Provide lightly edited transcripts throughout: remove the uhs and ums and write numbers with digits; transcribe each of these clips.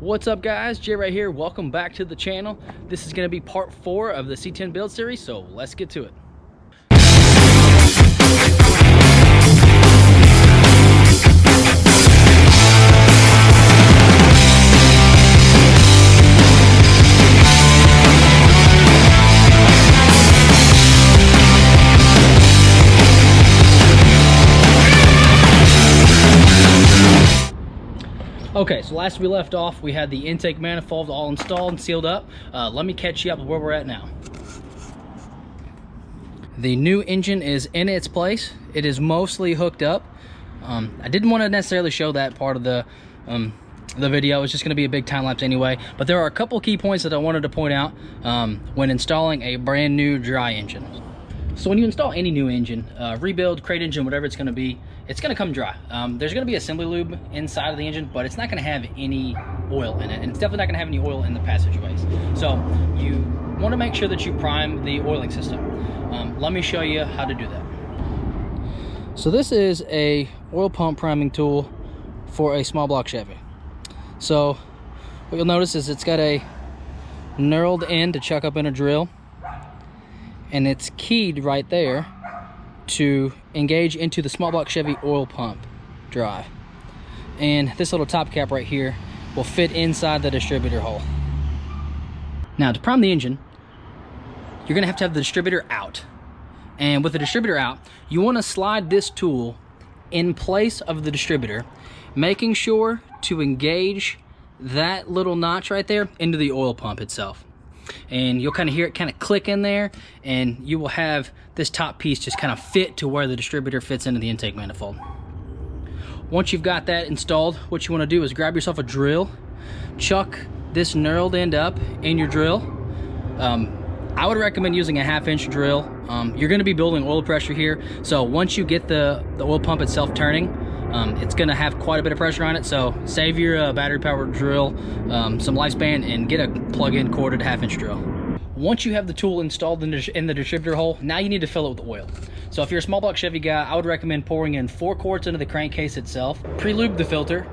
What's up guys, Jay right here. Welcome back to the channel. This is going to be part 4 of the C10 build series, so let's get to it. Okay, so last we left off, we had the intake manifold all installed and sealed up. Let me catch you up with where we're at now. The new engine is in its place. It is mostly hooked up. I didn't want to necessarily show that part of the video. It's just going to be a big time lapse anyway. But there are a couple key points that I wanted to point out when installing a brand new dry engine. So when you install any new engine, rebuild, crate engine, whatever it's going to be, it's going to come dry. There's going to be assembly lube inside of the engine, but it's not going to have any oil in it, and it's definitely not going to have any oil in the passageways. So you want to make sure that you prime the oiling system. Let me show you how to do that. So this is a oil pump priming tool for a small block Chevy. So what you'll notice is it's got a knurled end to chuck up in a drill, and it's keyed right there to engage into the small block Chevy oil pump drive. And this little top cap right here will fit inside the distributor hole. Now to prime the engine, you're gonna have to have the distributor out. And with the distributor out, you wanna slide this tool in place of the distributor, making sure to engage that little notch right there into the oil pump itself. And you'll kind of hear it kind of click in there, and you will have this top piece just kind of fit to where the distributor fits into the intake manifold. Once you've got that installed, what you want to do is grab yourself a drill, chuck this knurled end up in your drill. I would recommend using a 1/2 inch drill. You're going to be building oil pressure here, so once you get the oil pump itself turning, it's going to have quite a bit of pressure on it, so save your battery powered drill some lifespan and get a plug-in corded 1/2 inch drill. Once you have the tool installed in the distributor hole, now you need to fill it with oil. So if you're a small block Chevy guy, I would recommend pouring in 4 quarts into the crankcase itself. Pre-lube the filter.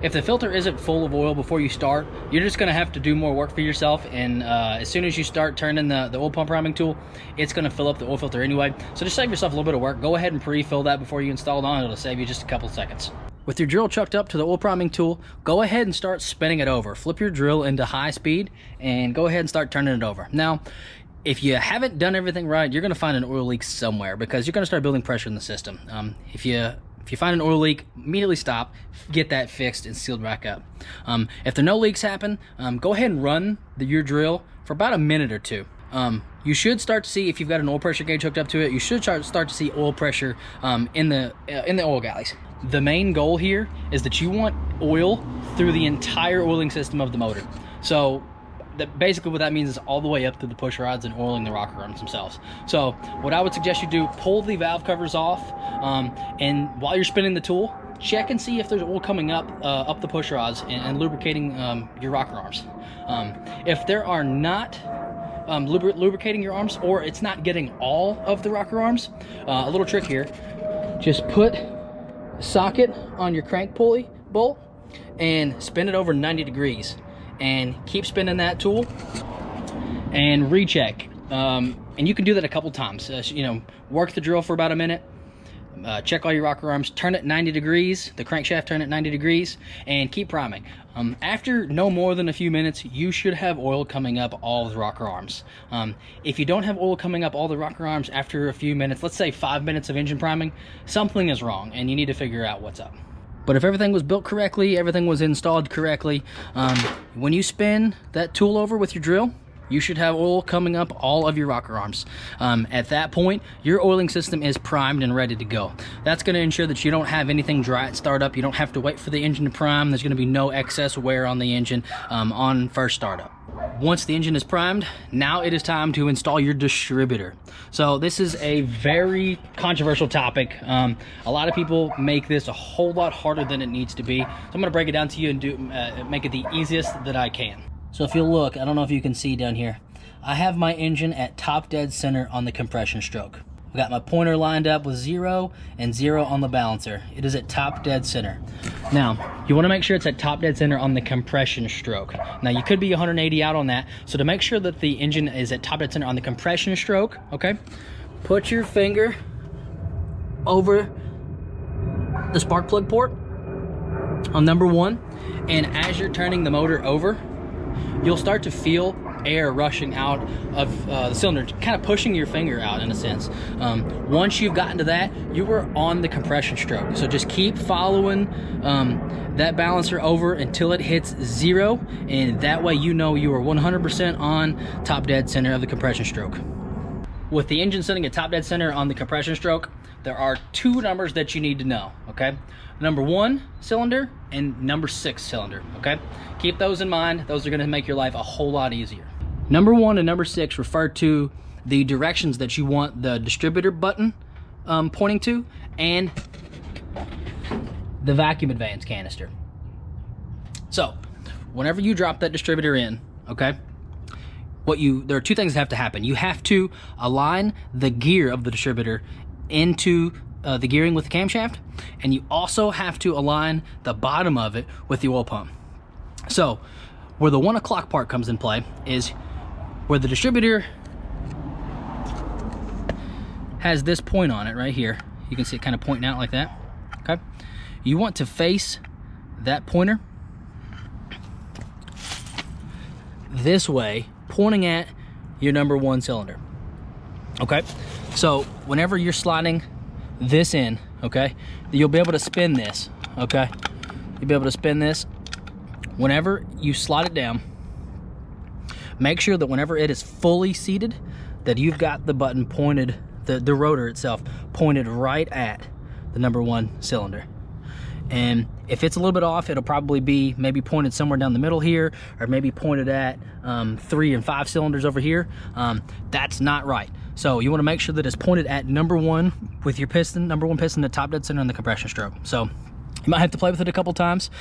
If the filter isn't full of oil before you start, you're just gonna have to do more work for yourself, and as soon as you start turning the oil pump priming tool, it's gonna fill up the oil filter anyway. So just save yourself a little bit of work. Go ahead and pre-fill that before you install it on. It'll save you just a couple seconds. With your drill chucked up to the oil priming tool, go ahead and start spinning it over. Flip your drill into high speed and go ahead and start turning it over. Now, if you haven't done everything right, you're gonna find an oil leak somewhere, because you're gonna start building pressure in the system. If you find an oil leak, immediately stop, get that fixed and sealed back up. If there are no leaks happen, go ahead and run your drill for about a minute or two. You should start to see, if you've got an oil pressure gauge hooked up to it, you should start to see oil pressure in the oil galleys. The main goal here is that you want oil through the entire oiling system of the motor. So basically what that means is all the way up to the push rods and oiling the rocker arms themselves. So what I would suggest you do, pull the valve covers off, and while you're spinning the tool, check and see if there's oil coming up the push rods and lubricating your rocker arms. If there are not lubricating your arms, or it's not getting all of the rocker arms, a little trick here, just put a socket on your crank pulley bolt and spin it over 90 degrees. And keep spinning that tool and recheck. And you can do that a couple times. Work the drill for about a minute, check all your rocker arms, turn it 90 degrees, the crankshaft turn it 90 degrees, and keep priming. After no more than a few minutes, you should have oil coming up all the rocker arms. If you don't have oil coming up all the rocker arms after a few minutes, let's say 5 minutes of engine priming, something is wrong and you need to figure out what's up. But if everything was built correctly, everything was installed correctly, when you spin that tool over with your drill, you should have oil coming up all of your rocker arms. At that point, your oiling system is primed and ready to go. That's going to ensure that you don't have anything dry at startup. You don't have to wait for the engine to prime. There's going to be no excess wear on the engine on first startup. Once the engine is primed, now it is time to install your distributor. So this is a very controversial topic. A lot of people make this a whole lot harder than it needs to be. So I'm going to break it down to you and make it the easiest that I can. So if you look, I don't know if you can see down here, I have my engine at top dead center on the compression stroke. I've got my pointer lined up with 0 and 0 on the balancer. It is at top dead center. Now, you want to make sure it's at top dead center on the compression stroke. Now, you could be 180 out on that. So to make sure that the engine is at top dead center on the compression stroke, okay, put your finger over the spark plug port on number 1. And as you're turning the motor over, you'll start to feel air rushing out of the cylinder, kind of pushing your finger out in a sense. Once you've gotten to that, you were on the compression stroke. So just keep following that balancer over until it hits 0, and that way you know you are 100% on top dead center of the compression stroke. With the engine sitting at top dead center on the compression stroke, there are 2 numbers that you need to know, okay? Number 1 cylinder and number 6 cylinder, okay? Keep those in mind. Those are gonna make your life a whole lot easier. Number 1 and number 6 refer to the directions that you want the distributor button pointing to, and the vacuum advance canister. So, whenever you drop that distributor in, okay, there are 2 things that have to happen. You have to align the gear of the distributor into the gearing with the camshaft, and you also have to align the bottom of it with the oil pump. So where the 1 o'clock part comes in play is where the distributor has this point on it right here. You can see it kind of pointing out like that, okay? You want to face that pointer this way, pointing at your number 1 cylinder, okay? So whenever you're sliding this in, okay, you'll be able to spin this, okay? You'll be able to spin this. Whenever you slide it down, make sure that whenever it is fully seated, that you've got the button pointed, the rotor itself pointed right at the number 1 cylinder. And if it's a little bit off, it'll probably be maybe pointed somewhere down the middle here, or maybe pointed at 3 and 5 cylinders over here. That's not right. So you want to make sure that it's pointed at number 1 with your piston, number 1 piston at top dead center on the compression stroke. So you might have to play with it a couple times.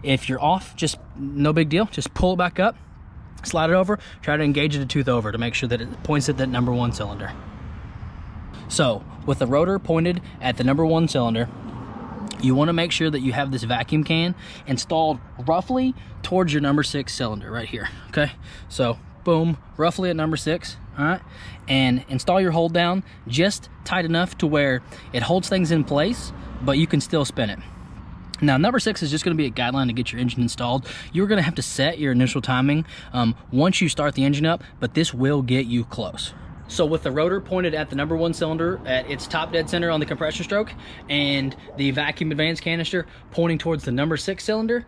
If you're off, just no big deal. Just pull it back up, slide it over, try to engage it a tooth over to make sure that it points at that number 1 cylinder. So with the rotor pointed at the number 1 cylinder, you want to make sure that you have this vacuum can installed roughly towards your number 6 cylinder right here, okay? So boom, roughly at number 6, all right? And install your hold down just tight enough to where it holds things in place, but you can still spin it. Now, number 6 is just going to be a guideline to get your engine installed. You're going to have to set your initial timing once you start the engine up, but this will get you close. So with the rotor pointed at the number 1 cylinder at its top dead center on the compression stroke, and the vacuum advance canister pointing towards the number 6 cylinder,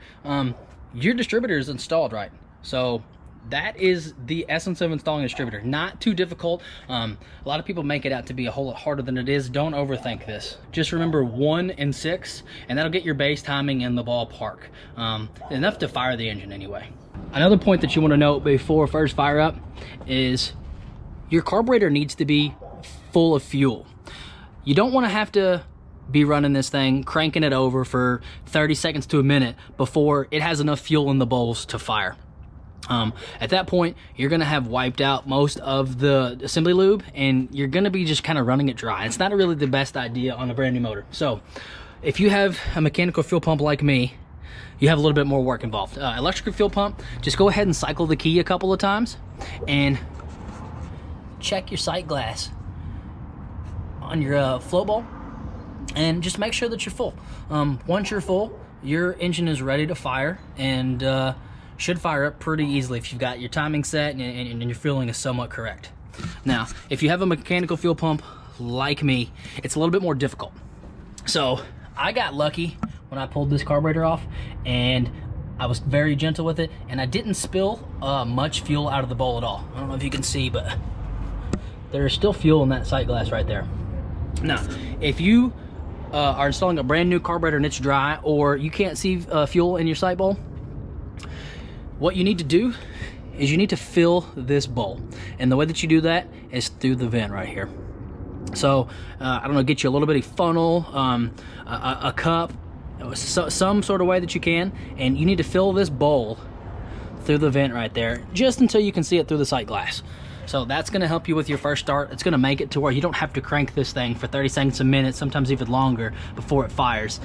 your distributor is installed right. So that is the essence of installing a distributor. Not too difficult. A lot of people make it out to be a whole lot harder than it is. Don't overthink this. Just remember 1 and 6, and that'll get your base timing in the ballpark. Enough to fire the engine anyway. Another point that you want to note before first fire up is your carburetor needs to be full of fuel. You don't want to have to be running this thing, cranking it over for 30 seconds to a minute before it has enough fuel in the bowls to fire. At that point, you're gonna have wiped out most of the assembly lube, and you're gonna be just kind of running it dry. It's not really the best idea on a brand new motor. So if you have a mechanical fuel pump like me, you have a little bit more work involved. Electrical fuel pump, just go ahead and cycle the key a couple of times and check your sight glass on your flow ball, and just make sure that you're full. Once you're full, your engine is ready to fire, and should fire up pretty easily if you've got your timing set and your fueling is somewhat correct. Now, if you have a mechanical fuel pump like me, it's a little bit more difficult. So I got lucky when I pulled this carburetor off, and I was very gentle with it, and I didn't spill much fuel out of the bowl at all. I don't know if you can see, but there is still fuel in that sight glass right there. Now, if you are installing a brand new carburetor and it's dry, or you can't see fuel in your sight bowl, what you need to do is you need to fill this bowl. And the way that you do that is through the vent right here. So, I don't know, get you a little bitty funnel, a cup, some sort of way that you can, and you need to fill this bowl through the vent right there, just until you can see it through the sight glass. So that's going to help you with your first start. It's going to make it to where you don't have to crank this thing for 30 seconds a minute, sometimes even longer, before it fires.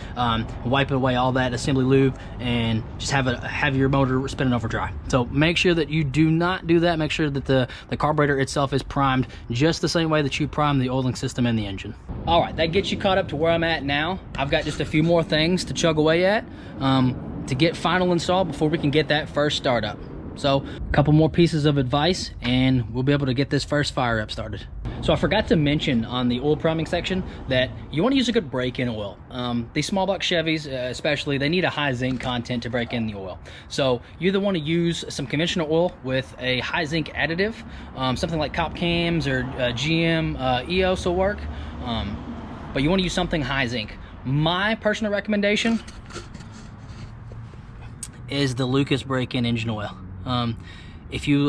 Wipe away all that assembly lube and just have your motor spinning over dry. So make sure that you do not do that. Make sure that the carburetor itself is primed just the same way that you prime the oiling system in the engine. All right, that gets you caught up to where I'm at now. I've got just a few more things to chug away at to get final installed before we can get that first start up. So a couple more pieces of advice and we'll be able to get this first fire up started. So I forgot to mention on the oil priming section that you want to use a good break-in oil. These small block Chevys especially, they need a high zinc content to break in the oil. So you either want to use some conventional oil with a high zinc additive, something like Cop Cams or GM EOS will work, but you want to use something high zinc. My personal recommendation is the Lucas break-in engine oil. If you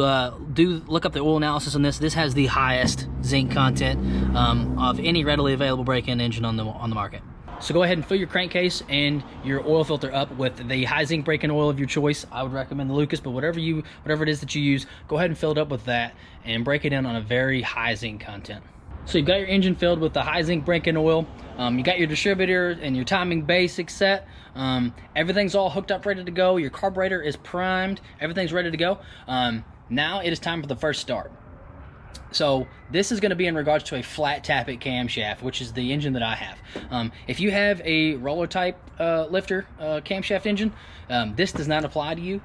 do look up the oil analysis on this has the highest zinc content of any readily available break-in engine on the market. So go ahead and fill your crankcase and your oil filter up with the high zinc break-in oil of your choice. I would recommend the Lucas, but whatever it is that you use, go ahead and fill it up with that and break it in on a very high zinc content. So you've got your engine filled with the high zinc break-in oil. You got your distributor and your timing basics set. Everything's all hooked up, ready to go. Your carburetor is primed. Everything's ready to go. Now it is time for the first start. So this is going to be in regards to a flat tappet camshaft, which is the engine that I have. If you have a roller type lifter camshaft engine, this does not apply to you.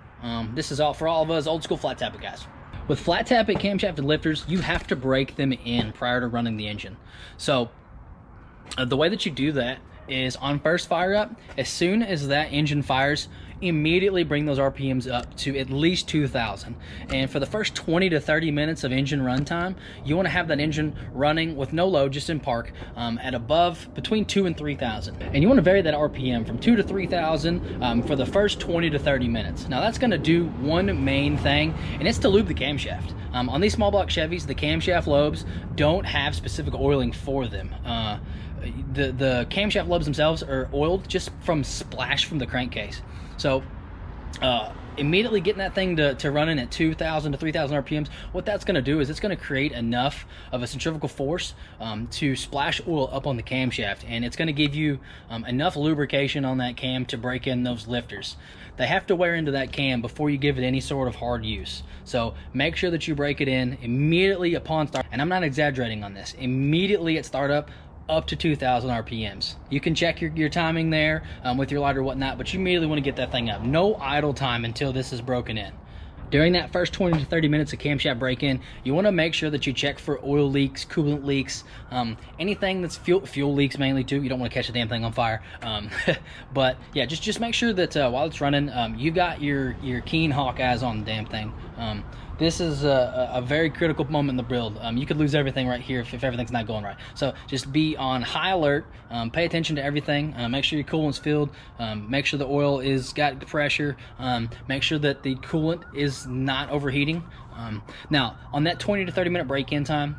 This is all for all of us old school flat tappet guys. With flat tappet camshafted lifters, you have to break them in prior to running the engine. So the way that you do that is on first fire up, as soon as that engine fires, immediately bring those RPMs up to at least 2,000. And for the first 20 to 30 minutes of engine runtime, you want to have that engine running with no load, just in park, at above between 2 and 3,000. And you want to vary that RPM from 2 to 3,000 for the first 20 to 30 minutes. Now that's going to do one main thing, and it's to lube the camshaft. On these small block Chevys, the camshaft lobes don't have specific oiling for them. The camshaft lobes themselves are oiled just from splash from the crankcase. So immediately getting that thing to running at 2,000 to 3,000 RPMs, what that's going to do is it's going to create enough of a centrifugal force to splash oil up on the camshaft, and it's going to give you enough lubrication on that cam to break in those lifters. They have to wear into that cam before you give it any sort of hard use. So make sure that you break it in immediately upon start, and I'm not exaggerating on this, immediately at startup, up to 2,000 RPMs. You can check your timing there with your lighter or whatnot, but you immediately want to get that thing up. No idle time until this is broken in. During that first 20 to 30 minutes of camshaft break-in, you want to make sure that you check for oil leaks, coolant leaks, anything that's fuel leaks mainly too. You don't want to catch the damn thing on fire. But yeah, just make sure that while it's running, you've got your keen hawk eyes on the damn thing. This is a very critical moment in the build. You could lose everything right here if everything's not going right. So just be on high alert, pay attention to everything, make sure your coolant's filled, make sure the oil is got pressure, make sure that the coolant is not overheating. Now, on that 20 to 30 minute break-in time,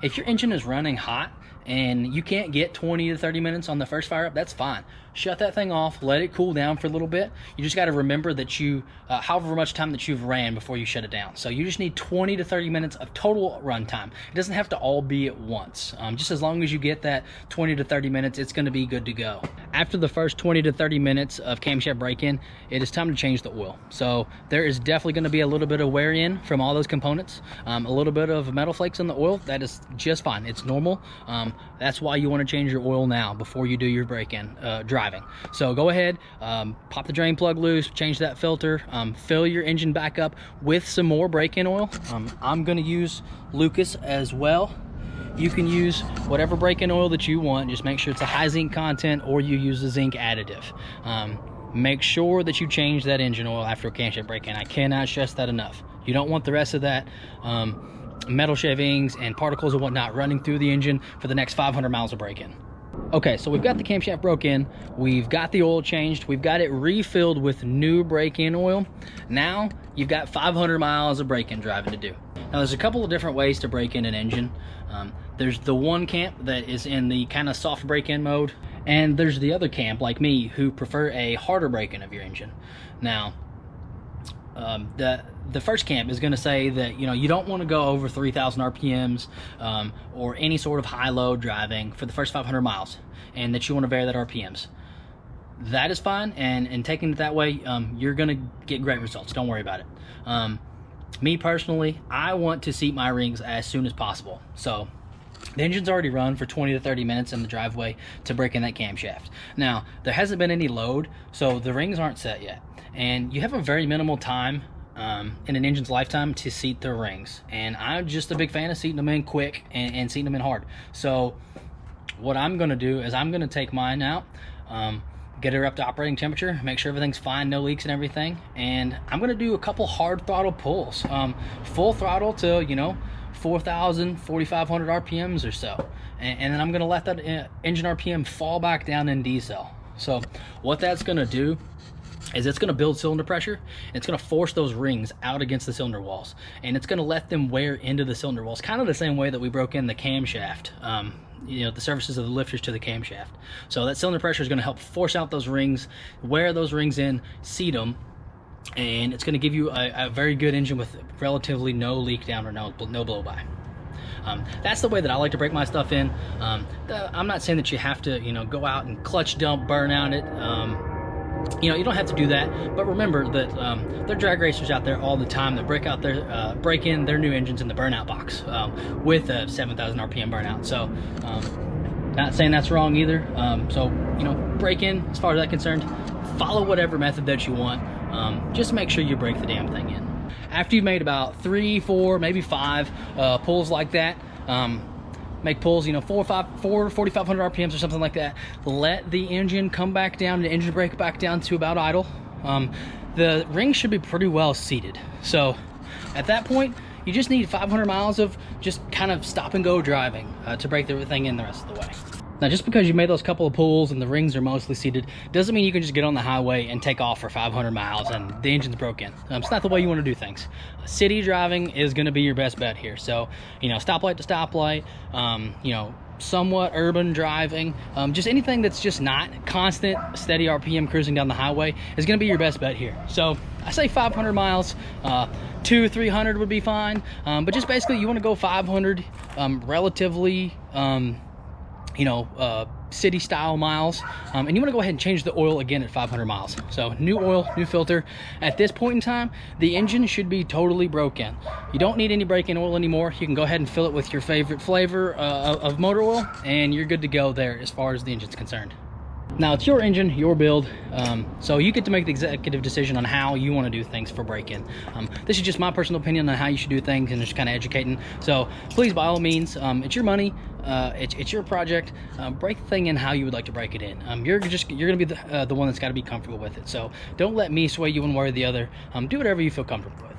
if your engine is running hot and you can't get 20 to 30 minutes on the first fire up, that's fine. Shut that thing off, let it cool down for a little bit. You just got to remember that you, however much time that you've ran before you shut it down. So you just need 20 to 30 minutes of total run time. It doesn't have to all be at once. Just as long as you get that 20 to 30 minutes, it's going to be good to go. After the first 20 to 30 minutes of camshaft break-in, it is time to change the oil. So there is definitely going to be a little bit of wear in from all those components, a little bit of metal flakes in the oil. That is just fine. It's normal. That's why you want to change your oil now before you do your break-in driving. So go ahead, pop the drain plug loose, change that filter, fill your engine back up with some more break-in oil. I'm going to use Lucas as well. You can use whatever break-in oil that you want. Just make sure it's a high zinc content or you use a zinc additive. Make sure that you change that engine oil after a camshaft break-in. I cannot stress that enough. You don't want the rest of that metal shavings and particles and whatnot running through the engine for the next 500 miles of break-in. Okay, so we've got the camshaft broke in, we've got the oil changed, we've got it refilled with new break-in oil. Now you've got 500 miles of break-in driving to do. Now there's a couple of different ways to break in an engine. There's the one camp that is in the kind of soft break-in mode, and there's the other camp like me who prefer a harder break-in of your engine. Now the first camp is going to say that, you know, you don't want to go over 3,000 RPMs or any sort of high load driving for the first 500 miles, and that you want to vary that RPMs. That is fine, and taking it that way, you're going to get great results. Don't worry about it. Me personally, I want to seat my rings as soon as possible. So the engine's already run for 20 to 30 minutes in the driveway to break in that camshaft. Now, there hasn't been any load, so the rings aren't set yet. And you have a very minimal time in an engine's lifetime to seat their rings. And I'm just a big fan of seating them in quick and seating them in hard. So what I'm gonna do is I'm gonna take mine out, get her up to operating temperature, make sure everything's fine, no leaks and everything. And I'm gonna do a couple hard throttle pulls, full throttle to, you know, 4,000, 4,500 RPMs or so. And then I'm gonna let that engine RPM fall back down in decel. So what that's gonna do is it's gonna build cylinder pressure, and it's gonna force those rings out against the cylinder walls, and it's gonna let them wear into the cylinder walls, kind of the same way that we broke in the camshaft, you know, the surfaces of the lifters to the camshaft. So that cylinder pressure is gonna help force out those rings, wear those rings in, seat them, and it's going to give you a very good engine with relatively no leak down or no blow by. That's the way that I like to break my stuff in. I'm not saying that you have to, you know, go out and clutch dump, burn out it. You know, you don't have to do that, but remember that there are drag racers out there all the time that break in their new engines in the burnout box with a 7,000 RPM burnout. So not saying that's wrong either. So, you know, break in as far as that's concerned. Follow whatever method that you want. Just make sure you break the damn thing in. After you've made about 3, 4, maybe 5 pulls like that, make pulls, you know, 4,500 RPMs or something like that, let the engine come back down, the engine brake back down to about idle. The ring should be pretty well seated. So at that point, you just need 500 miles of just kind of stop and go driving to break the thing in the rest of the way. Now, just because you made those couple of pulls and the rings are mostly seated doesn't mean you can just get on the highway and take off for 500 miles and the engine's broken. It's not the way you want to do things. City driving is going to be your best bet here. So, you know, stoplight to stoplight, you know, somewhat urban driving, just anything that's just not constant, steady RPM cruising down the highway is going to be your best bet here. So I say 500 miles, 200-300 would be fine, but just basically you want to go 500 relatively you know, city style miles, and you want to go ahead and change the oil again at 500 miles. So new oil, new filter. At this point in time, the engine should be totally broken. You don't need any break-in oil anymore. You can go ahead and fill it with your favorite flavor of motor oil, and you're good to go there as far as the engine's concerned. Now, it's your engine, your build, so you get to make the executive decision on how you want to do things for break-in. This is just my personal opinion on how you should do things and just kind of educating. So please, by all means, it's your money, it's your project. Break the thing in how you would like to break it in. You're going to be the one that's got to be comfortable with it. So don't let me sway you one way or the other. Do whatever you feel comfortable with.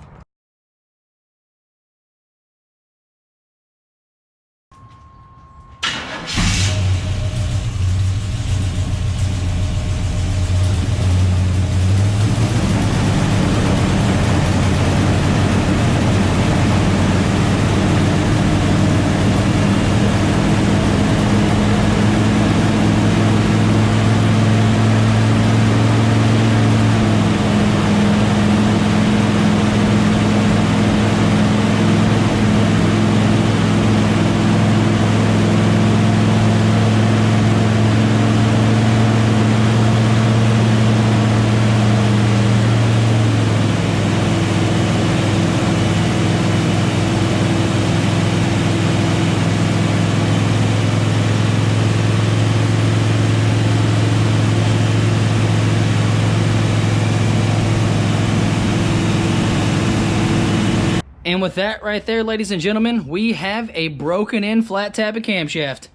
And with that right there, ladies and gentlemen, we have a broken in flat tappet camshaft.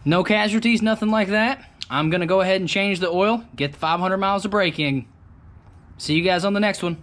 No casualties, nothing like that. I'm gonna go ahead and change the oil, get the 500 miles of braking. See you guys on the next one.